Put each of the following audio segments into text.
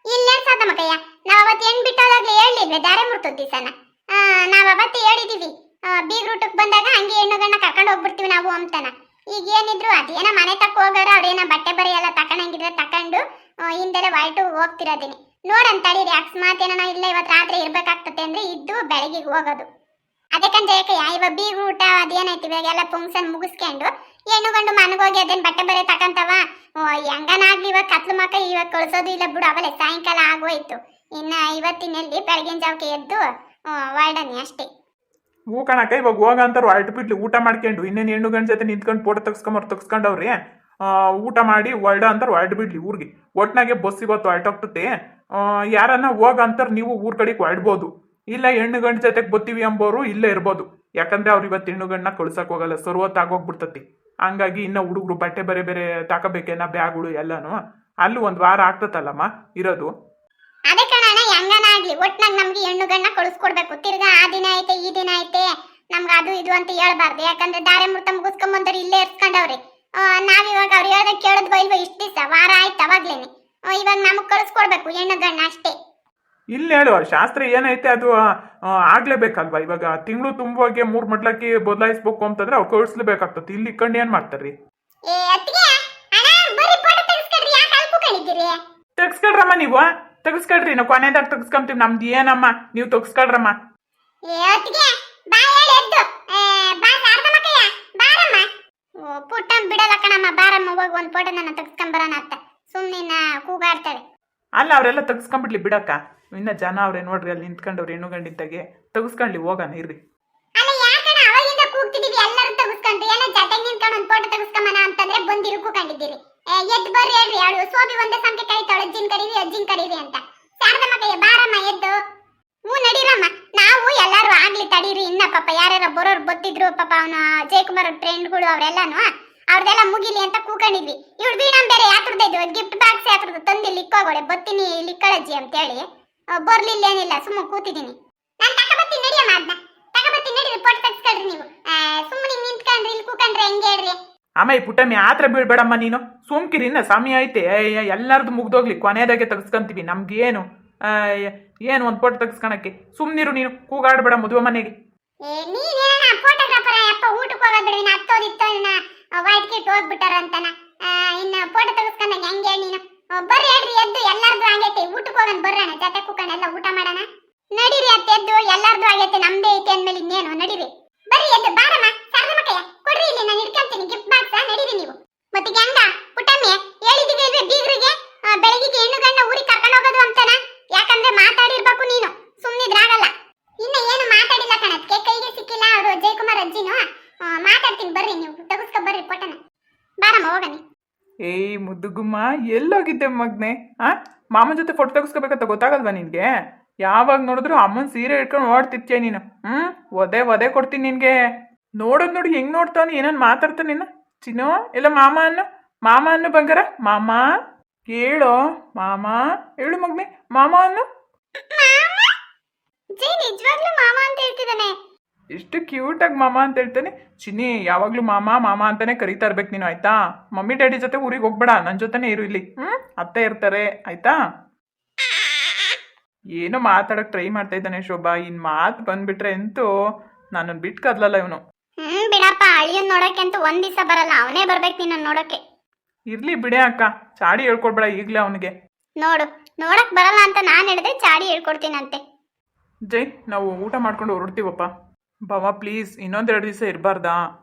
ಇಲ್ಲೇ ಸಾತಮ್ಮಕ್ಕಯ್ಯ ನಾವ್ ಅವತ್ತು ಹೆಣ್ ಬಿಟ್ಟೋದಾಗ್ಲೇ ಹೇಳಿದ್ವಿ ದಾರೆ ಮುರ್ತದ ದಿವಸನ ನಾವ್ ಅವತ್ತು ಹೇಳಿದೀವಿ ಬೀಗ್ ರೂಟಕ್ ಬಂದಾಗ ಹಂಗೆ ಹೆಣ್ಣುಗಳನ್ನ ಕರ್ಕೊಂಡು ಹೋಗ್ಬಿಡ್ತೀವಿ ನಾವು ಅಂತಾನ. ಈಗ ಏನಿದ್ರು ಅದೇನ ಮನೆ ತಕ್ಕ ಹೋಗಾರ ಅವ್ರೇನ ಬಟ್ಟೆ ಬರಿ ಎಲ್ಲ ತಕೊಂಡಂಗಿದ್ರೆ ತಕೊಂಡು ಹಿಂದೆಲೆ ಹೊರಟು ಹೋಗ್ತಿರೋದಿನಿ. ನೋಡಂತ ತಡೀರಿ, ಅಕಸ್ಮಾತ್ ಏನೋ ಇಲ್ಲ ಇವತ್ತು ರಾತ್ರಿ ಇರ್ಬೇಕಾಗ್ತತೆ ಅಂದ್ರೆ ಇದ್ದು ಬೆಳಗ್ಗೆ ಹೋಗೋದು. ಅದಕ್ಕಂತ ಯಾಕಯ್ಯ ಇವಾಗ ಬೀಗ್ ಊಟ ಅದೇನೈತಿ ಇವಾಗ ಎಲ್ಲ ಫಂಕ್ಷನ್ ಮುಗಿಸ್ಕೊಂಡು ಹೆಣ್ಣು ಗಂಡು ಮನೆಗೋಗಿ ಅದೇನ್ ಬಟ್ಟೆ ಬರೆ ತಕಂತವ ಹೆಂಗನಾಗ್ಲಿ ಇವಾಗ ಕತ್ಲು ಮಕ್ಕ ಇವಾಗ ಕಳ್ಸೋದು ಇಲ್ಲ ಬಿಡು, ಅವಲೇ ಸಾಯಂಕಾಲ ಆಗೋಯ್ತು. ಇನ್ನ ಇವತ್ತಿನಲ್ಲಿ ಬೆಳಗಿನ ಜಾವಕ್ಕೆ ಎದ್ದು ಹೊರಡನಿ ಅಷ್ಟೇ. ಹೂ ಕಣಕ್ಕ ಇವಾಗ ಹೋಗ ಅಂತಾರು ಹೊರಟು ಬಿಡ್ಲಿ ಊಟ ಮಾಡ್ಕೊಂಡು ಇನ್ನೇನು ಹೆಣ್ಣು ಗಂಡು ಜೊತೆ ನಿಂತ್ಕೊಂಡು ಫೋಟೋ ತೆಗ್ಸ್ಕೊಂಡವ್ರಿ ಊಟ ಮಾಡಿ ಹೊರಡ ಅಂತಾರೆ ಹೊರಟು ಬಿಡ್ಲಿ ಊರಿಗೆ. ಒಟ್ನಾಗೆ ಬಸ್ ಇವತ್ತು ಹೊರಟೋಗ್ತತೆ. ಯಾರನ್ನ ಹೋಗ ಅಂತಾರೆ ನೀವು ಊರ್ ಕಡೆಗೆ ಹೊರಡ್ಬೋದು, ಇಲ್ಲ ಹೆಣ್ಣು ಗಂಡು ಜೊತೆಗೆ ಬತ್ತೀವಿ ಅಂಬೋರು ಇಲ್ಲೇ ಇರ್ಬೋದು. ಯಾಕಂದ್ರೆ ಅವ್ರು ಇವತ್ತು ಹೆಣ್ಣು ಗಂಡನ್ನ ಕಳ್ಸಕ್ ಹೋಗಲ್ಲ, ಸರ್ವತ್ತಾಗೋಗ್ಬಿಡ್ತತಿ. ಹಂಗಾಗಿ ಇನ್ನ ಹುಡುಗರು ಬಟ್ಟೆ ಬೇರೆ ಬೇರೆ ತಾಕಬೇಕೇನ ಬ್ಯಾಗ್ಗಳು ಎಲ್ಲಾನು ಅಲ್ಲೂ ಒಂದು ವಾರ ಆಗ್ತತಲ್ಲಮ್ಮ ಇರೋದು. ಅದೇ ಕಣಣ್ಣ ಹೆಂಗನಾಗ್ಲಿ ಒಟ್ನಾಗ ನಮ್ಗೆ ಹೆಣ್ಣು ಗಂಡ ಕಳಿಸ್ಕೊಡ್ಬೇಕು. ತಿರ್ಗಾ ಆ ದಿನ ಐತೆ ಈ ದಿನ ಐತೆ ನಮ್ಗೆ ಅದು ಇದು ಅಂತ ಹೇಳ್ಬಾರ್ದು. ಯಾಕಂದ್ರೆ ದಾರೆ ಮುಹೂರ್ತ ಮುಗಿಸ್ಕೊಂಬಂದವ್ರು ಇಲ್ಲೇ ಇರ್ಸ್ಕೊಂಡವ್ರಿ. ನಾವಿವಾಗ ಅವ್ರು ಹೇಳ್ದಾಗ ಕೇಳೋದು ಇಲ್ವ ಇಷ್ಟ ದಿವಸ ವಾರ ಆಯ್ತು ಅವಾಗ್ಲೇನೆ. ಇವಾಗ ನಮಗ್ ಕಳಿಸ್ಕೊಡ್ಬೇಕು ಹೆಣ್ಣು ಗಂಡ ಅಷ್ಟೇ. ಇಲ್ಲಿ ಹೇಳು ಶಾಸ್ತ್ರ ಏನೈತೆ ಅದು ಆಗ್ಲೇಬೇಕಲ್ವಾ. ಇವಾಗ ತಿಂಗಳು ತುಂಬುವಾಗೆ 3 ಮಟ್ಲಕ್ಕಿ ಬದಲಾಯಿಸ್ಬೇಕು ಅಂತಂದ್ರೆ ಅವ್ರು ಕಳಿಸ್ಲೇಬೇಕಾಗ್ತತಿ. ಇಲ್ಲಿ ಇಟ್ಕೊಂಡು ಏನ್ ಮಾಡ್ತಾರ್ರಿ? ತೆಗ್ಸ್ಕೊಳ್ರಮ್ಮ ನೀವು ತೆಗ್ಸ್ಕೊಳ್ರಿ, ನಾವು ಕೊನೆದಾಗ ತೆಗ್ಸ್ಕೊಂತೀವಿ. ನಮ್ದು ಏನಮ್ಮ ನೀವು ತೆಗ್ಸ್ಕೊಳ್ರಮ್ಮ. ಪುಟ್ಟ ಬಿಡಲ್ಲ ಕಣಮ್ಮ, ಬಾರಮ್ಮ ಹೋಗಿ ಒಂದ್ ಫೋಟೋ ನನ್ನ ತೆಗ್ಸ್ಕೊಂಬರೋಣ ಅಂತ ಸುಮ್ಮನೆ ಕೂಗಾಡ್ತಾರೆ. ಅಲ್ಲ ಅವರೆಲ್ಲ ತೆಗ್ಸ್ಕೊಂಡ್ಬಿಡ್ಲಿ ಬಿಡಕ್ಕ. ಇನ್ನ ಜನ ಅವ್ರೆ ನೋಡ್ರಿ ಅಲ್ಲಿ ನಿಂತ್ಕೊಂಡವ್ರು ಹೆಣ್ಣು ಗಂಡಿದ್ದಾಗೆ ತೆಗ್ಸ್ಕೊಂಡ್ಲಿ ಹೋಗೋಣ ಇರ್ರಿ. ಅಲ್ಲ ಯಾಕಣ ಅವಾಗಿಂದ ಕೂಗ್ತಿದೀವಿ ಎಲ್ಲರೂ ತೆಗ್ಸ್ಕೊಂಡು ಏನೋ ಜೊತೆಗೆ ನಿಂತ್ಕೊಂಡು ಒಂದು ಫೋಟೋ ತೆಗ್ಸ್ಕೊಂಬನ ಅಂತಂದ್ರೆ ಬಂದಿರು ಕೂಕೊಂಡಿದ್ದೀರಿ. ಎದ್ದು ಬರ್ರಿ ಹೇಳ್ರಿ, ಅವಳು ಸೋಬಿ ಒಂದೇ ಸಂಖ್ಯೆ ಕರಿತಾಳೆ ಅಜ್ಜಿನ್ ಕರೀರಿ ಅಜ್ಜಿನ್ ಕರೀರಿ ಅಂತ. ಶಾರದಮ್ಮ ಕೈಯ ಬಾರಮ್ಮ ಎದ್ದು. ಹ್ಞೂ ನಡೀರಮ್ಮ, ನಾವು ಎಲ್ಲರೂ ಆಗ್ಲಿ ತಡೀರಿ. ಇನ್ನ ಪಾಪ ಯಾರ್ಯಾರ ಬರೋರು ಬತ್ತಿದ್ರು ಪಾಪ ಅವನು ಜಯಕುಮಾರ್ ಫ್ರೆಂಡ್ಗಳು ಅವರೆಲ್ಲಾನು ಅವ್ರದೆಲ್ಲ ಮುಗಿಲಿ ಅಂತ ಕೂಕೊಂಡಿದ್ವಿ. ಇವಳು ಬೀಣಂ ಬೇರೆ ಯಾತ್ರದ್ದು ಇದು ಗಿಫ್ಟ್ ಬಾಕ್ಸ್ ಯಾತ್ರದ್ದು ತಂದು ಲಿಕ್ಕೋಗೋಳೆ ಬತ್ತೀನಿ ಲಿಕ್ಕಳಜ್ಜಿ ಅಂತೇಳಿ ಬರ್ಲಿಲ್ಲ ಏನಿಲ್ಲ ಸುಮ್ಮನೆ ಕೂತಿದ್ದೀನಿ. ನಾನು ತಗೊಬತ್ತೀನಿ ನಡಿಯಮ್ಮ, ಅದನ್ನ ತಗೊಬತ್ತೀನಿ ನಡೀರಿ ಫೋಟೋ ತೆಗ್ಸ್ಕೊಳ್ರಿ. ನೀವು ಸುಮ್ಮನೆ ನಿಂತ್ಕೊಂಡ್ರಿ ಇಲ್ಲಿ ಕೂಕೊಂಡ್ರೆ ಹೆಂಗೆ ಹೇಳ್ರಿ? ಅಮ್ಮ ಈ ಪುಟ್ಟಮ್ಮಿ ಆತ್ರ ಬೀಳ್ಬೇಡಮ್ಮ ನೀನು, ಸುಮ್ಕಿರಿ. ಇನ್ನ ಸಮಯ ಐತೆ, ಎಲ್ಲಾರ್ದು ಮುಗ್ದೋಗ್ಲಿ ಕೊನೆದಾಗೆ ತೆಗ್ಸ್ಕೊಂತೀವಿ. ನಮ್ಗೇನು ಏನು ಒಂದು ಫೋಟೋ ತೆಗ್ಸ್ಕೊಳಕ್ಕೆ ಸುಮ್ನಿರು ನೀನು, ಕೂಗಾಡ್ಬೇಡ ಮದುವೆ ಮನೆಗೆ. ನೀನೇನ ಫೋಟೋಗ್ರಾಫರ್ ಅಪ್ಪ ಊಟಕ್ಕೆ ಹೋಗೋದು ಇನ್ನ ಹತ್ತೋದಿತ್ತು ಇನ್ನ ವೈಟ್ ಕಿಟ್ ಹೋಗ್ಬಿಟ್ಟಾರ ಅಂತಾನ. ಇನ್ನ ಫೋಟೋ ತೆಗ್ಸ್ಕೊಂಡಂಗೆ ಹೆಂಗೆ ನೀನು? ಬರ್ರಿ ಹೇಳ್ರಿ ಎದ್ದು, ಎಲ್ಲಾರ್ದು ಆಗೈತೆ ಊಟಕ್ಕೆ ಹೋಗೋಣ ಬರ್ರೋಣ, ಜೊತೆ ಕೂಕೊಂಡು ಎಲ್ಲ ಊಟ ಮಾಡೋಣ. ನಡೀರಿ ಅತ್ತೆ ಎದ್ದು, ಎಲ್ಲಾರ್ದು ಆಗೈತೆ ನಮ್ದೇ ಐತೆ ಅಂದ್ಮೇಲೆ ಇನ್ನೇನು ನಡೀರಿ. ಬರ್ರಿ ಎದ್ದು ಬಾರಮ್ಮ, ಶಾರದಮ್ಮ ಕೈಯ ಕೊಡ್ರಿ ಇಲ್ಲಿ ನಾನು ಇಟ್ಕೊಂತೀನಿ ಗಿಫ್ಟ್ ಬಾಕ್ಸ್. ನಡೀರಿ ನೀವು. ಮತ್ತೆ ಹೆಂಗ ಪುಟ್ಟಮ್ಮಿ ಹೇಳಿದೀವಿ ಇಲ್ವೇ ಬೀಗ್ರಿಗೆ ಬೆಳಗ್ಗೆ ಹೆಣ್ಣು ಗಂಡ ಊರಿಗೆ ಕರ್ಕೊಂಡು ಹೋಗೋದು ಅಂತಾನ? ಯಾಕಂದ್ರೆ ಮಾತಾಡಿರ್ಬೇಕು ನೀನು, ಸುಮ್ಮನಿದ್ರಾಗಲ್ಲ. ಇನ್ನ ಏನು ಮಾತಾಡಿಲ್ಲ ಕಣಕ್ಕೆ, ಕೈಗೆ ಸಿಕ್ಕಿಲ್ಲ ಅವರು ಜಯಕುಮಾರ್ ಅಜ್ಜಿನು. ಮಾತಾಡ್ತೀನಿ ಬರ್ರಿ, ನೀವು ತೆಗಿಸ್ಕೊ ಬರ್ರಿ ಫೋಟೋನ. ಬಾರಮ್ಮ ಹೋಗನಿ. ಏಯ್ ಮುದ್ದುಗುಮ್ಮ ಎಲ್ಲೋಗಿದ್ದೆ ಮಗ್ನೆ? ಮಾಮನ ಜೊತೆ ಫೋಟೋ ತೆಗಿಸ್ಕೋಬೇಕಂತ ಗೊತ್ತಾಗಲ್ವಾ ನಿನ್ಗೆ? ಯಾವಾಗ ನೋಡಿದ್ರು ಅಮ್ಮನ ಸೀರೆ ಇಟ್ಕೊಂಡು ಓಡ್ತಿರ್ತೀಯ ನೀನು. ಒದೆ ಕೊಡ್ತೀನಿ ನಿನ್ಗೆ. ನೋಡೋದ್ ನೋಡಿ ಹೆಂಗ್ ನೋಡ್ತಾವನಿ, ಏನನ್ ಮಾತಾಡ್ತಾನೆ ನಿನ್ನ ಚಿನ್ನು. ಎಲ್ಲ ಮಾಮ ಅನ್ನು ಬಂಗಾರ. ಮಾಮ ಹೇಳೋ, ಮಾಮ ಹೇಳು ಮಗ್ನೆ, ಮಾಮ ಅನ್ನು. ನಿಜವಾಗ್ಲೂ ಮಾಮ ಅಂತ ಹೇಳ್ತಿದ್ದಾನೆ. ಎಷ್ಟು ಕ್ಯೂಟಾಗಿ ಮಾಮ ಅಂತ ಹೇಳ್ತಾನೆ. ಚಿನ್ನಿ ಯಾವಾಗ್ಲೂ ಮಾಮ ಅಂತಾನೆ ಕರೀತಾ ಇರ್ಬೇಕು ನೀನು, ಆಯ್ತಾ? ಮಮ್ಮಿ ಡ್ಯಾಡಿ ಜೊತೆ ಊರಿಗೆ ಹೋಗ್ಬೇಡ, ನನ್ನ ಜೊತೆನೇ ಇರು ಇಲ್ಲಿ. ಅತ್ತೆ ಇರ್ತಾರೆ ಆಯ್ತಾ? ಏನೋ ಮಾತಾಡಕ್ ಟ್ರೈ ಮಾಡ್ತಾ ಇದ್ದಾನೆ ಶೋಭಾ. ಇನ್ ಮಾತು ಬಂದ್ಬಿಟ್ರೆ ಅಂತೂ ನನ್ನನ್ನು ಬಿಟ್ಟು ಕದ್ಲಲ್ಲ ಇವನು. ಬಿಡಪ್ಪ, ಅಳಿಯನ್ ನೋಡಕ್ಕೆ ಅಂತ ಒಂದ್ ದಿವಸ ಬರಲ್ಲ, ಅವನೇ ಬರ್ಬೇಕು ನಿನ್ನ ನೋಡಕ್ಕೆ. ಇರ್ಲಿ ಬಿಡೆ ಅಕ್ಕ, ಚಾಡಿ ಹೇಳ್ಕೊಡ್ಬೇಡ ಈಗ್ಲೇ ಅವನಿಗೆ. ನೋಡಕ್ ಬರಲ್ಲ ಅಂತ ನಾನು ಹೇಳಿದೆ, ಚಾಡಿ ಹೇಳ್ಕೊಡ್ತೀನಂತೆ. ಜೈ, ನಾವು ಊಟ ಮಾಡ್ಕೊಂಡು ಹೊರಡ್ತೀವಪ್ಪ. ಬಾವ ಪ್ಲೀಸ್ ಇನ್ನೊಂದೆರಡು ದಿವಸ ಇರಬಾರ್ದಾ?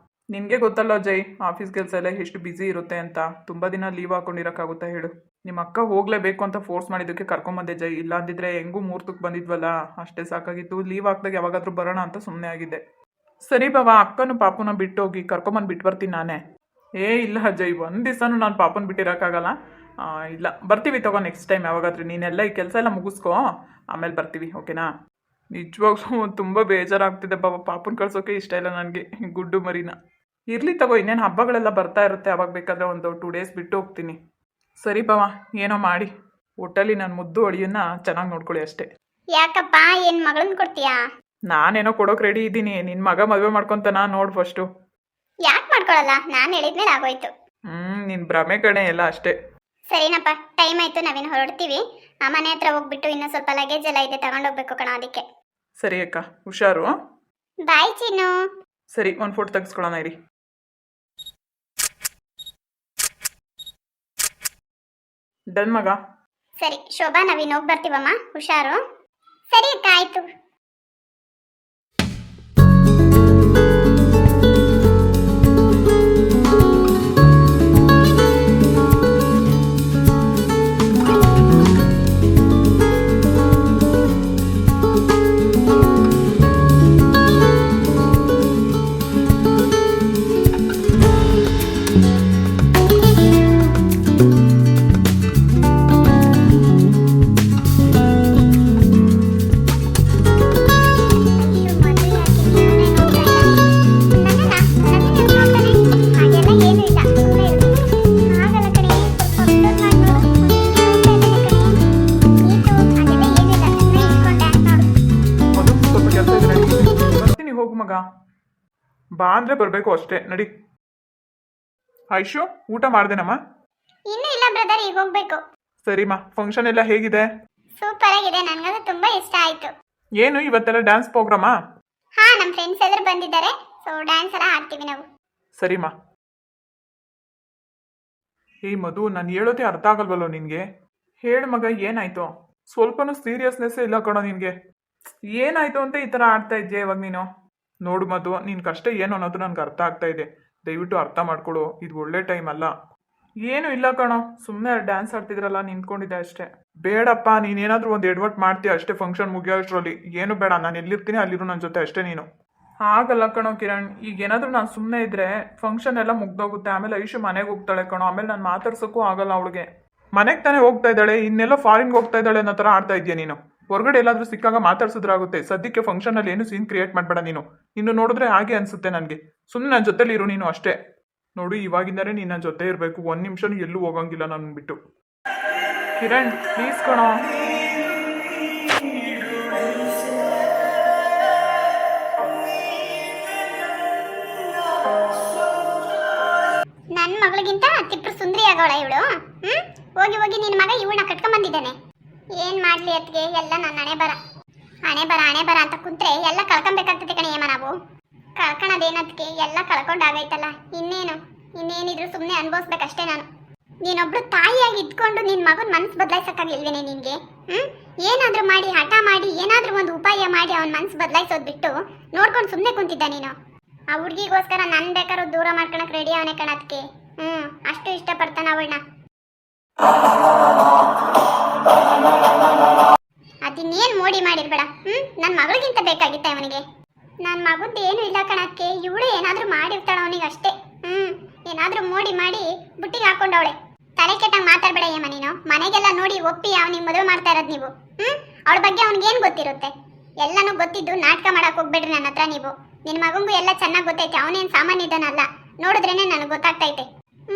ನಿನಗೆ ಗೊತ್ತಲ್ಲ ಜೈ, ಆಫೀಸ್ ಕೆಲಸ ಎಲ್ಲ ಎಷ್ಟು ಬ್ಯುಸಿ ಇರುತ್ತೆ ಅಂತ. ತುಂಬ ದಿನ ಲೀವ್ ಹಾಕೊಂಡಿರೋಕ್ಕಾಗುತ್ತಾ ಹೇಳು? ನಿಮ್ಮ ಅಕ್ಕ ಹೋಗಲೇಬೇಕು ಅಂತ ಫೋರ್ಸ್ ಮಾಡಿದ್ದಕ್ಕೆ ಕರ್ಕೊಂಬಂದೆ ಜೈ. ಇಲ್ಲ ಅಂದಿದ್ರೆ ಹೆಂಗೂ ಮುಹೂರ್ತಕ್ಕೆ ಬಂದಿದ್ವಲ್ಲ, ಅಷ್ಟೇ ಸಾಕಾಗಿತ್ತು. ಲೀವ್ ಹಾಕ್ದಾಗ ಯಾವಾಗಾದ್ರೂ ಬರೋಣ ಅಂತ ಸುಮ್ಮನೆ ಆಗಿದ್ದೆ. ಸರಿ ಬಾವ, ಅಕ್ಕನು ಪಾಪುನ ಬಿಟ್ಟೋಗಿ ಕರ್ಕೊಂಬಂದು ಬಿಟ್ಟು ಬರ್ತೀನಿ ನಾನೇ. ಇಲ್ಲ ಜೈ, ಒಂದು ದಿವಸನೂ ನಾನು ಪಾಪನ ಬಿಟ್ಟಿರೋಕ್ಕಾಗಲ್ಲ. ಇಲ್ಲ ಬರ್ತೀವಿ ತಗೋ, ನೆಕ್ಸ್ಟ್ ಟೈಮ್ ಯಾವಾಗಾದ್ರೂ. ನೀನೆಲ್ಲ ಈ ಕೆಲಸ ಎಲ್ಲ ಮುಗಿಸ್ಕೋ, ಆಮೇಲೆ ಬರ್ತೀವಿ, ಓಕೆನಾ? ನಿಜವಾಗ್ಲೂ ತುಂಬ ಬೇಜಾರಾಗ್ತಿದೆ ಬಾಬಾ, ಪಾಪನ ಕಳ್ಸೋಕೆ ಇಷ್ಟ ಇಲ್ಲ ನನಗೆ, ಗುಡ್ಡು ಮರಿನ. ಇರಲಿ ತಗೋ, ಇನ್ನೇನು ಹಬ್ಬಗಳೆಲ್ಲ ಬರ್ತಾ ಇರುತ್ತೆ, ಅವಾಗ ಬೇಕಾದರೆ ಒಂದು 2 ಡೇಸ್ ಬಿಟ್ಟು ಹೋಗ್ತೀನಿ. ಸರಿ ಬಾವ, ಏನೋ ಮಾಡಿ ಒಟ್ಟಲ್ಲಿ ನಾನು ಮುದ್ದು ಅಳಿಯನ್ನ ಚೆನ್ನಾಗಿ ನೋಡ್ಕೊಳ್ಳಿ ಅಷ್ಟೇ. ಯಾಕಪ್ಪ, ಏನು ಮಗಳನ್ನ ಕೊಡ್ತೀಯಾ? ನಾನೇನೋ ಕೊಡೋಕೆ ರೆಡಿ ಇದ್ದೀನಿ. ನಿನ್ನ ಮಗ ಮದುವೆ ಮಾಡ್ಕೊತಾನ ನೋಡು ಫಸ್ಟು. ಯಾಕೆ ಮಾಡ್ಕೊಳಲ್ಲ, ನಾನು ಹೇಳಿದ್ಮೇಲೆ ಆಗೋಯ್ತು. ನಿನ್ನ ಭ್ರಮೆ ಕಣೆ ಎಲ್ಲ ಅಷ್ಟೇ. ಸರಿನಪ್ಪ, ಟೈಮ್ ಆಯಿತು, ನಾವೇನು ಹೊರಡ್ತೀವಿ. ಆ ಮನೆ ಹತ್ರ ಹೋಗ್ಬಿಟ್ಟು ಇನ್ನೂ ಸ್ವಲ್ಪ ಲಗೇಜ್ ಎಲ್ಲ ಇದೆ ತಗೊಂಡೋಗ್ಬೇಕು ಕಣ ಅದಕ್ಕೆ. ಸರಿ ಅಕ್ಕ, ಹುಷಾರು. ಬಾಯ್ ಚಿನ್ನು. ಸರಿ, ಒಂದು ಫೋಟೋ ತೆಗೆಸ್ಕೊಳ್ಳೋಣ ಇರಿ. ಡನ್ ಮಗ. ಸರಿ ಶೋಭಾ, ನಾವಿನ್ ಹೋಗಿ ಬರ್ತೀವಮ್ಮ, ಹುಷಾರು. ಸರಿ ಅಕ್ಕ, ಆಯ್ತು. ಮಧು, ಸ್ವಲ್ಪ ಕೆಲಸ ಇದೆ, ನಡಿ. ಬರ್ತೀನಿ, ಹೋಗು ಮಗ. ಬಾ ಅಂದರೆ ಬರಬೇಕು ಅಷ್ಟೇ, ನಡಿ. ಐಶು, ಊಟ ಮಾಡ್ದೇನಮ್ಮ? ಇನ್ನೂ ಇಲ್ಲ ಬ್ರದರ್, ಈಗ ಹೋಗ್ಬೇಕು. ಸರಿಮ್ಮ, ಫಂಕ್ಷನ್ ಎಲ್ಲ ಹೇಗಿದೆ? ಸೂಪರ್ ಆಗಿದೆ, ನನಗದು ತುಂಬಾ ಇಷ್ಟ ಆಯ್ತು. ಏನು ಇವತ್ತೆಲ್ಲ ಡ್ಯಾನ್ಸ್ ಪ್ರೋಗ್ರಾಮಾ? ಹಾ, ನಮ್ಮ ಫ್ರೆಂಡ್ಸ್ ಎಲ್ಲರೂ ಬಂದಿದ್ದಾರೆ, ಸೊ ಡ್ಯಾನ್ಸ್ ಎಲ್ಲ ಆಡ್ತೀವಿ ನಾವು. ಸರಿಮ್ಮ. ಏಯ್ ಮಧು, ನಾನು ಹೇಳೋದೇ ಅರ್ಥ ಆಗಲ್ವಲ್ಲೋ ನಿನಗೆ? ಹೇಳು ಮಗ, ಏನಾಯ್ತು? ಸ್ವಲ್ಪನೂ ಸೀರಿಯಸ್ನೆಸ್ಸೇ ಇಲ್ಲ ಕಣೋ ನಿನಗೆ. ಏನಾಯ್ತು ಅಂತ ಈ ಥರ ಆಡ್ತಾ ಇದ್ಯಾ ಇವಾಗ ನೀನು? ನೋಡು ಮಧು, ನಿನ್ ಕಷ್ಟ ಏನು ಅನ್ನೋದು ನನಗೆ ಅರ್ಥ ಆಗ್ತಾ ಇದೆ. ದಯವಿಟ್ಟು ಅರ್ಥ ಮಾಡ್ಕೊಡು, ಇದು ಒಳ್ಳೆ ಟೈಮ್ ಅಲ್ಲ. ಏನು ಇಲ್ಲ ಕಣೋ, ಸುಮ್ಮನೆ ಡ್ಯಾನ್ಸ್ ಆಡ್ತಿದ್ರಲ್ಲ, ನಿಂತ್ಕೊಂಡಿದ್ದೆ ಅಷ್ಟೇ. ಬೇಡಪ್ಪ, ನೀನೇನಾದರೂ ಒಂದು ಎಡ್ವರ್ಟ್ ಮಾಡ್ತೀಯ ಅಷ್ಟೇ ಫಂಕ್ಷನ್ ಮುಗಿಯೋಷ್ಟರಲ್ಲಿ. ಏನು ಬೇಡ, ನಾನು ಎಲ್ಲಿರ್ತೀನಿ ಅಲ್ಲಿರು ನನ್ನ ಜೊತೆ ಅಷ್ಟೇ ನೀನು. ಆಗಲ್ಲ ಕಣೋ ಕಿರಣ್, ಈಗ ಏನಾದರೂ ನಾನು ಸುಮ್ಮನೆ ಇದ್ರೆ ಫಂಕ್ಷನ್ ಎಲ್ಲ ಮುಗ್ದೋಗುತ್ತೆ. ಆಮೇಲೆ ಐಶು ಮನೆಗೆ ಹೋಗ್ತಾಳೆ ಕಣೋ, ಆಮೇಲೆ ನಾನು ಮಾತಾಡ್ಸೋಕ್ಕೂ ಆಗಲ್ಲ ಅವಳಿಗೆ. ಮನೆಗೆ ತಾನೇ ಹೋಗ್ತಾ ಇದ್ದಾಳೆ, ಇನ್ನೆಲ್ಲ ಫಾರಿನ್ಗೆ ಹೋಗ್ತಾ ಇದ್ದಾಳೆ ಅನ್ನೋ ಥರ ಆಡ್ತಾ ಇದೆಯಾ ನೀನು? ಹೊರಗಡೆ ಎಲ್ಲಾದರೂ ಸಿಕ್ಕಾಗ ಮಾತಾಡ್ಸಿದ್ರಾಗುತ್ತೆ. ಸದ್ಯಕ್ಕೆ ಫಂಕ್ಷನಲ್ಲಿ ಏನು ಸೀನ್ ಕ್ರಿಯೇಟ್ ಮಾಡಬೇಡ ನೀನು. ಇನ್ನು ನೋಡಿದ್ರೆ ಹಾಗೆ ಅನಿಸುತ್ತೆ ನನಗೆ. ಸುಮ್ಮನೆ ನನ್ನ ಜೊತೆಲಿ ಇರು ನೀನು ಅಷ್ಟೇ. ನೋಡು, ಇವಾಗಿಂದರೆ ನೀನು ನನ್ನ ಜೊತೆ ಇರಬೇಕು. ಒಂದು ನಿಮಿಷನೂ ಎಲ್ಲೂ ಹೋಗಂಗಿಲ್ಲ ನನ್ನ ಬಿಟ್ಟು. ಕಿರಣ್ ಪ್ಲೀಸ್ ಕಣೋ. ನನ್ನ ಮಗಳಿಗಿಂತ ತಿಪ್ರು ಸುಂದರಿ ಆಗೋಳ ಇವಳು. ಹೋಗಿ ಹೋಗಿ ನಿನ್ನ ಮಗ ಇವಳನ್ನ ಕಟ್ಕೊಂಡ್ ಬಂದಿದ್ದಾನೆ. ಏನ್ ಮಾಡ್ಲಿ ಅತ್ಗೆ, ಎಲ್ಲ ನನ್ನ ಹಣೆ ಬರ ಅಂತ ಕುಂತ್ರೆ ಎಲ್ಲ ಕಳ್ಕೊಬೇಕಾಗ್ತದೆ ಕಣೆ. ಏಮ ನಾವು ಕಳ್ಕೊಳೋದೇನತ್ಗೆ, ಎಲ್ಲ ಕಳ್ಕೊಂಡಾಗೈತಲ್ಲ. ಇನ್ನೇನಿದ್ರು ಸುಮ್ಮನೆ ಅನ್ಭವಿಸ್ಬೇಕಷ್ಟೇ ನಾನು. ನೀನೊಬ್ರು ತಾಯಿಯಾಗಿ ಇದ್ಕೊಂಡು ನಿನ್ನ ಮಗನ ಮನಸ್ಸು ಬದಲಾಯಿಸಕ್ಕಾಗಿಲ್ವೇನೆ ನಿನ್ಗೆ? ಏನಾದ್ರೂ ಮಾಡಿ, ಹಠ ಮಾಡಿ, ಏನಾದ್ರೂ ಒಂದು ಉಪಾಯ ಮಾಡಿ ಅವನ ಮನಸ್ಸು ಬದಲಾಯಿಸೋದು ಬಿಟ್ಟು ನೋಡ್ಕೊಂಡು ಸುಮ್ಮನೆ ಕುಂತಿದ್ದ ನೀನು. ಆ ಹುಡುಗಿಗೋಸ್ಕರ ನನ್ ಬೇಕಾದ್ರೂ ದೂರ ಮಾಡ್ಕೊಳಕ್ ರೆಡಿ ಅವನೇ ಕಣತ್ಗೆ. ಅಷ್ಟು ಇಷ್ಟಪಡ್ತಾನ ಅವಳನ್ನ. ಅದಿನ್ನೇನ್ ಮೋಡಿ ಮಾಡಿರ್ಬೇಡ. ನನ್ನ ಮಗಳಿಗಿಂತ ಬೇಕಾಗಿತ್ತ ಅವನಿಗೆ? ನನ್ನ ಮಗುದ್ದು ಏನು ಇಲ್ಲ ಕಣಕ್ಕೆ. ಇವಳು ಏನಾದ್ರೂ ಮಾಡಿರ್ತಾಳ ಅವನಿಗೆ ಅಷ್ಟೇ. ಏನಾದ್ರೂ ಮೋಡಿ ಮಾಡಿ ಬುಟ್ಟಿಗೆ ಹಾಕೊಂಡವಳೆ. ತಲೆ ಕೆಟ್ಟಂಗ್ ಮಾತಾಡ್ಬೇಡ ಏಮ ನೀನು. ಮನೆಗೆಲ್ಲ ನೋಡಿ ಒಪ್ಪಿ ಅವನಿಗೆ ಮದುವೆ ಮಾಡ್ತಾ ಇರೋದು ನೀವು. ಅವಳ ಬಗ್ಗೆ ಅವನಿಗೇನು ಗೊತ್ತಿರುತ್ತೆ? ಎಲ್ಲನೂ ಗೊತ್ತಿದ್ದು ನಾಟಕ ಮಾಡಕ್ ಹೋಗ್ಬೇಡ್ರಿ ನನ್ನ ಹತ್ರ ನೀವು. ನಿನ್ ಮಗಂಗೂ ಎಲ್ಲ ಚೆನ್ನಾಗಿ ಗೊತ್ತೈತೆ. ಅವನೇನ್ ಸಾಮಾನ್ಯ ಇದ್ದಾನಲ್ಲ, ನೋಡಿದ್ರೇನೆ ನನಗೆ ಗೊತ್ತಾಗ್ತೈತೆ.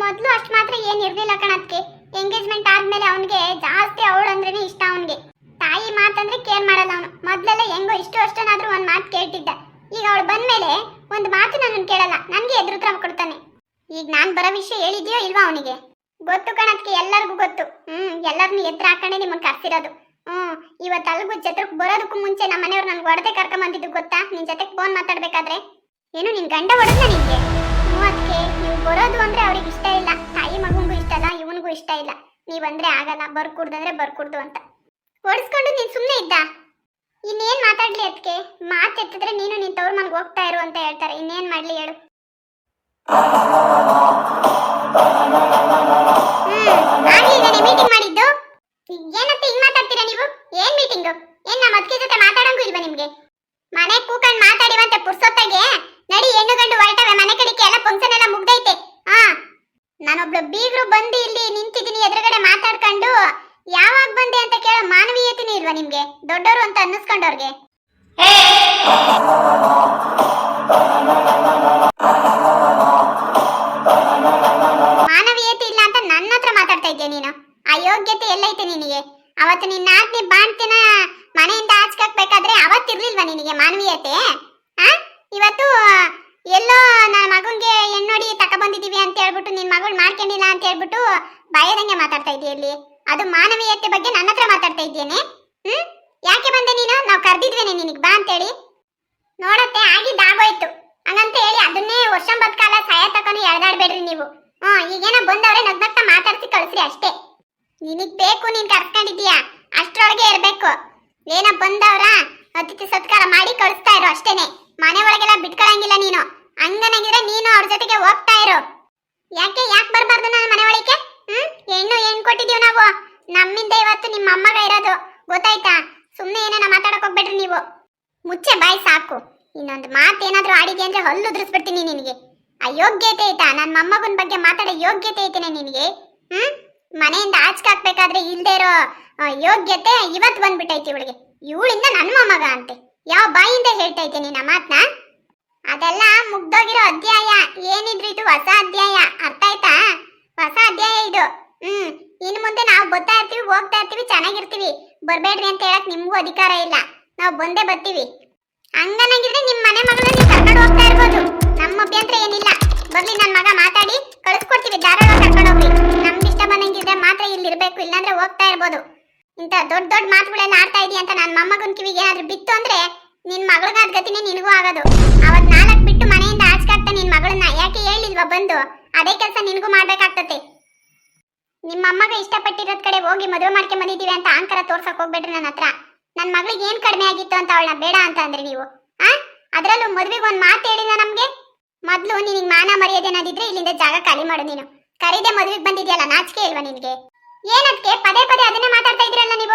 ಮೊದಲು ಅಷ್ಟು ಮಾತ್ರ ಏನ್ ಇರ್ಲಿಲ್ಲ ಕಣತ್ಗೆ. ಎಂಗೇಜ್ಮೆಂಟ್ ಆದ್ಮೇಲೆ ಅವನಿಗೆ ಜಾಸ್ತಿ ಅವಳಂದ್ರೇನೆ ಇಷ್ಟ. ಅವನಿಗೆ ತಾಯಿ ಮಾತಂದ್ರೆ ಕೇರ್ ಮಾಡಲ್ಲ ಅವನು. ಮೊದ್ಲೆಲ್ಲ ಹೆಂಗೋ ಇಷ್ಟು ಅಷ್ಟನಾದ್ರೂ ಒಂದ್ ಮಾತು ಕೇಳ್ತಿದ್ದ. ಈಗ ಅವಳು ಬಂದ್ಮೇಲೆ ಒಂದು ಮಾತು ನನ್ನ ಕೇಳಲ್ಲ, ನನ್ಗೆ ಎದುರುತ್ರ ಕೊಡ್ತಾನೆ. ಈಗ ನಾನ್ ಬರೋ ವಿಷಯ ಹೇಳಿದ್ಯೋ ಇಲ್ವಾ ಅವನಿಗೆ? ಗೊತ್ತು ಕಣತ್ಗೆ, ಎಲ್ಲರಿಗೂ ಗೊತ್ತು. ಎಲ್ಲರನ್ನು ಎದುರು ಹಾಕೊಂಡೆ ನಿಮ್ಮನ್ನ ಕರ್ಸಿರೋದು. ಇವತ್ತು ಅಲ್ಗೂ ಜತ್ರಕ್ಕೆ ಬರೋದಕ್ಕೂ ಮುಂಚೆ ನಮ್ಮ ಮನೆಯವ್ರು ನನ್ಗೆ ಹೊಡೆದೇ ಕರ್ಕೊಂಡ್ ಬಂದಿದ್ದು ಗೊತ್ತಾ? ನಿನ್ ಜೊತೆಗೆ ಫೋನ್ ಮಾತಾಡ್ಬೇಕಾದ್ರೆ ಏನು ನಿನ್ ಗಂಡ ಹೊಡೆದ ನಿನ್ಗೆ? ಅದಕ್ಕೆ ನೀವು ಬರೋದು ಅಂದ್ರೆ ಅವ್ರಿಗೆ ಇಷ್ಟ ಇಲ್ಲ. ತಾಯಿ ಮಗಂಗೂ ಇಷ್ಟ ಇಲ್ಲ, ಇವನಿಗೂ ಇಷ್ಟ ಇಲ್ಲ. ನೀವಂದ್ರೆ ಆಗಲ್ಲ, ಬರ್ಕೂಡ್ದಂದ್ರೆ ಬರ್ಕೂಡ್ದು ಅಂತ ಹೊಡಿಸ್ಕೊಂಡು ನೀನ್ ಸುಮ್ಮನೆ ಇದ್ದ. ಇನ್ನೇನ್ ಮಾತಾಡ್ಲಿ ಅದಕ್ಕೆ? ಮಾತೆತ್ತಿದ್ರೆ ನೀನು ನಿನ್ ತವ್ರ ಮನೆಗೆ ಹೋಗ್ತಾ ಇರು ಅಂತ ಹೇಳ್ತಾರೆ. ಇನ್ನೇನ್ ಮಾಡ್ಲಿ ಹೇಳು? ಮೀಟಿಂಗ್ ಮಾಡಿದ್ದು ಏನಂತ ಹಿಂಗ್ ಮಾತಾಡ್ತೀರಾ ನೀವು? ಏನ್ ಮೀಟಿಂಗ್? ಏನ್ ನಮ್ಮ ಅದ್ಕೆ ಜೊತೆ ಮಾತಾಡಂಗೂ ಇಲ್ವಾ ನಿಮ್ಗೆ? ಮನೆ ಕೂಕಂಡ್ ಮಾತಾಡಿವಂತೆ ಪುರ್ಸೊತ್ತಾಗೆ ನಡಿ. ಹೆಣ್ಣು ಗಂಡು ಹೊರಟವೆ, ಮನೆ ಕಡೆಗೆ ಎಲ್ಲ ಫಂಕ್ಷನ್ ಎಲ್ಲ ಮುಗ್ದೈತೆ. ನಾನೊಬ್ಳು ಬೀಗರು ಬಂದು ಇಲ್ಲಿ ನಿಂತಿದ್ದೀನಿ ಎದುರುಗಡೆ ಮಾತಾಡ್ಕೊಂಡು. ಯಾವಾಗ ಬಂದೆ ಅಂತ ಕೇಳೋ ಮಾನವೀಯತೆನೇ ಇಲ್ವಾ ನಿಮ್ಗೆ? ದೊಡ್ಡವರು ಅಂತ ಅನ್ನಿಸ್ಕೊಂಡವ್ರಿಗೆ ಮಾನವೀಯತೆ ಇಲ್ಲ ಅಂತ ನನ್ನ ಹತ್ರ ಮಾತಾಡ್ತಾ ಇದ್ದೆ ನೀನು. ಅಯೋಗ್ಯತೆ ಎಲ್ಲೈತೆ ನಿನಗೆ? ಅವತ್ತು ನಿನ್ನ ಆಜ್ಞೆ ಬಾಣ್ತಿನ ಮನೆಯಿಂದ ಆಚಕಾಕ್ಬೇಕಾದ್ರೆ ಅವತ್ತಿರ್ಲಿಲ್ವಾ ನಿನಗೆ ಮಾನವೀಯತೆ? ಇವತ್ತು ಎಲ್ಲೋ ನನ್ನ ಮಗಂಗೆ ಹೆಣ್ಣೋಡಿ ತಕ ಬಂದಿದೀವಿ ಅಂತ ಹೇಳ್ಬಿಟ್ಟು ನಿನ್ ಮಗಳು ಮಾಡ್ಕೊಂಡಿಲ್ಲ ಅಂತ ಹೇಳ್ಬಿಟ್ಟು ಬಾಯದಂಗೆ ಮಾತಾಡ್ತಾ ಇದೀಯ ಇಲ್ಲಿ. ಅದು ಮಾನವೀಯತೆ ಬಗ್ಗೆ ನನ್ನ ಹತ್ರ ಮಾತಾಡ್ತಾ ಇದ್ದೇನೆ. ಯಾಕೆ ಬಂದೆ ನೀನು? ನಾವು ಕರ್ದಿದ್ವೇನೆ ನಿನಗೆ ಬಾ ಅಂತೇಳಿ. ನೋಡತ್ತೆ ಆಗಿದ್ದಾಗೋಯ್ತು ಹಂಗಂತ ಹೇಳಿ ಅದನ್ನೇ ವರ್ಷಂಬತ್ ಕಾಲ ಸಾಯ ತಕೊಂಡು ಎಳ್ದಾಡ್ಬೇಡ್ರಿ ನೀವು. ಈಗೇನ ಬಂದವ್ರೆ ನಗ್ನಗ್ತಾ ಮಾತಾಡ್ಸಿ ಕಳಿಸ್ರಿ ಅಷ್ಟೇ. ನಿನಗ್ ಬೇಕು ನೀನ್ ಕರ್ಸ್ಕೊಂಡಿದ್ದೀಯಾ ಅಷ್ಟ್ರೊಳಗೆ ಇರ್ಬೇಕು. ಏನ ಬಂದವ್ರ ಅತಿಥಿ ಸತ್ಕಾರ ಮಾಡಿ ಕಳಿಸ್ತಾ ಇರೋ ಅಷ್ಟೇನೆ. ಮನೆ ಒಳಗೆಲ್ಲ ಬಿಟ್ಕೊಳಂಗಿಲ್ಲ ನೀನು. ಹಂಗನಾಗಿದ್ರೆ ನೀನು ಅವ್ರ ಜೊತೆಗೆ ಹೋಗ್ತಾ ಇರು. ಯಾಕೆ ಬರ್ಬಾರ್ದು ನನ್ನ ಮನೆ ಒಳಗೆ? ಹೆಣ್ಣು ಕೊಟ್ಟಿದೀವಿ ನಾವು. ನಮ್ಮಿಂದ ಇವತ್ತು ನಿಮ್ಮ ಅಮ್ಮಗ ಇರೋದು ಗೊತ್ತಾಯ್ತಾ? ಸುಮ್ಮನೆ ಏನೇನ ಮಾತಾಡಕ್ ಹೋಗ್ಬೇಡ್ರಿ ನೀವು. ಮುಚ್ಚೆ ಬಾಯಿ ಸಾಕು. ಇನ್ನೊಂದು ಮಾತೇನಾದ್ರೂ ಆಡಿದೆ ಅಂದ್ರೆ ಹಲ್ಲು ಉದುರಿಸ್ಬಿಡ್ತೀನಿ ನಿನಗೆ. ಅಯೋಗ್ಯತೆ ಐತಾ? ನನ್ನ ಮೊಮ್ಮಗನ ಬಗ್ಗೆ ಮಾತಾಡೋ ಯೋಗ್ಯತೆ ಐತೇನೆ ನಿನಗೆ? ಮನೆಯಿಂದ ಆಚೆ ಹಾಕ್ಬೇಕಾದ್ರೆ ಇಲ್ದೇ ಇರೋ ಯೋಗ್ಯತೆ ಇವತ್ತು ಬಂದ್ಬಿಟ್ಟೈತಿ ಇವಳಿಗೆ. ಇವಳಿಂದ ನನ್ನ ಮೊಮ್ಮಗ ಅಂತೆ ಯಾವ ಬಾಯಿಂದ ಹೇಳ್ತಾ ಇದ್ದೀನಿ ನಮ್ಮ ಮಾತನ್ನ? ಅದೆಲ್ಲ ಮುಗ್ದೋಗಿರೋ ಅಧ್ಯಾಯ. ಏನಿದ್ರು ಇದು ಹೊಸ ಅಧ್ಯಾಯ, ಅರ್ಥ ಆಯ್ತಾ? ಹೊಸ ಅಧ್ಯಾಯ ಇದು. ಇನ್ನು ಮುಂದೆ ನಾವು ಬರ್ತಾ ಇರ್ತೀವಿ, ಹೋಗ್ತಾ ಇರ್ತೀವಿ, ಚೆನ್ನಾಗಿರ್ತೀವಿ. ಬರ್ಬೇಡ್ರಿ ಅಂತ ಹೇಳಕ್ ನಿಮ್ಗೂ ಅಧಿಕಾರ ಇಲ್ಲ. ನಾವು ಬಂದೇ ಬರ್ತೀವಿ. ಹಂಗನಾಗಿದ್ರೆ ನಿಮ್ ಮನೆ ಮಗಳನ್ನ ನೀವು ಕರ್ಕೊಂಡು ಹೋಗ್ತಾ ಇರ್ಬೋದು. ನಮ್ಮ ಅಭ್ಯಂತರ ಏನಿಲ್ಲ. ಬರ್ಲಿ ನನ್ನ ಮಗ ಮಾತಾಡಿ ಕಳಿಸ್ಕೊಡ್ತೀವಿ. ಧಾರಾಳವಾಗಿ ಕರ್ಕೊಂಡು ಹೋಗ್ರಿ. ನಮ್ಗೆ ಇಷ್ಟ ಬಂದಂಗಿದ್ರೆ ಮಾತ್ರ ಇಲ್ಲಿ ಇರ್ಬೇಕು, ಇಲ್ಲಾಂದ್ರೆ ಹೋಗ್ತಾ ಇರ್ಬೋದು. ಇಂಥ ದೊಡ್ಡ ದೊಡ್ಡ ಮಾತುಗಳೆಲ್ಲ ಆಡ್ತಾ ಇದೀಯ ಅಂತ ನನ್ನ ಮೊಮ್ಮಗನ ಕಿವಿಗೆ ಏನಾದ್ರೂ ಬಿತ್ತು ಅಂದ್ರೆ ನಿನ್ ಮಗಳಿಗಾದ ಗತಿನೇ ನಿನಗೂ ಆಗೋದು. ಅವತ್ 4 ಬಿಟ್ಟು ಮನೆಯಿಂದ ಆಚೆಗಾಗ್ತಾ ನಿನ್ ಮಗಳನ್ನ ಯಾಕೆ ಹೇಳಿಲ್ವಾ ಬಂದು? ಅದೇ ಕೆಲಸ ನಿನಗೂ ಮಾಡ್ಬೇಕಾಗ್ತತೆ. ನಿಮ್ಮ ಅಮ್ಮಗ ಇಷ್ಟಪಟ್ಟಿರೋದ್ ಕಡೆ ಹೋಗಿ ಮದುವೆ ಮಾಡ್ಕೊಂಡ್ ಬಂದಿದೀವಿ ಅಂತ ಅಹಂಕಾರ ತೋರ್ಸಕ್ ಹೋಗ್ಬೇಡ್ರಿ ನನ್ನ ಹತ್ರ. ನನ್ನ ಮಗಳಿಗೆ ಏನ್ ಕಡಿಮೆ ಆಗಿತ್ತು ಅಂತ ಅವಳನ್ನ ಬೇಡ ಅಂತ ಅಂದ್ರೆ ನೀವು ಅದ್ರಲ್ಲೂ ಮದ್ವೆಗೆ ಒಂದ್ ಮಾತು ಹೇಳಿದ ನಮ್ಗೆ. ಮೊದ್ಲು ನಿನಗೆ ಮಾನ ಮರ್ಯಾದೆನಾದಿದ್ರೆ ಇಲ್ಲಿಂದ ಜಾಗ ಖಾಲಿ ಮಾಡು. ನೀನು ಕರೀದೆ ಮದ್ವೆಗೆ ಬಂದಿದ್ಯಲ್ಲ, ನಾಚಿಕೆ ಇಲ್ವಾ ನಿನ್ಗೆ? ಏನಕ್ಕೆ ಪದೇ ಪದೇ ಅದನ್ನೇ ಮಾತಾಡ್ತಾ ಇದ್ರಲ್ಲ ನೀವು?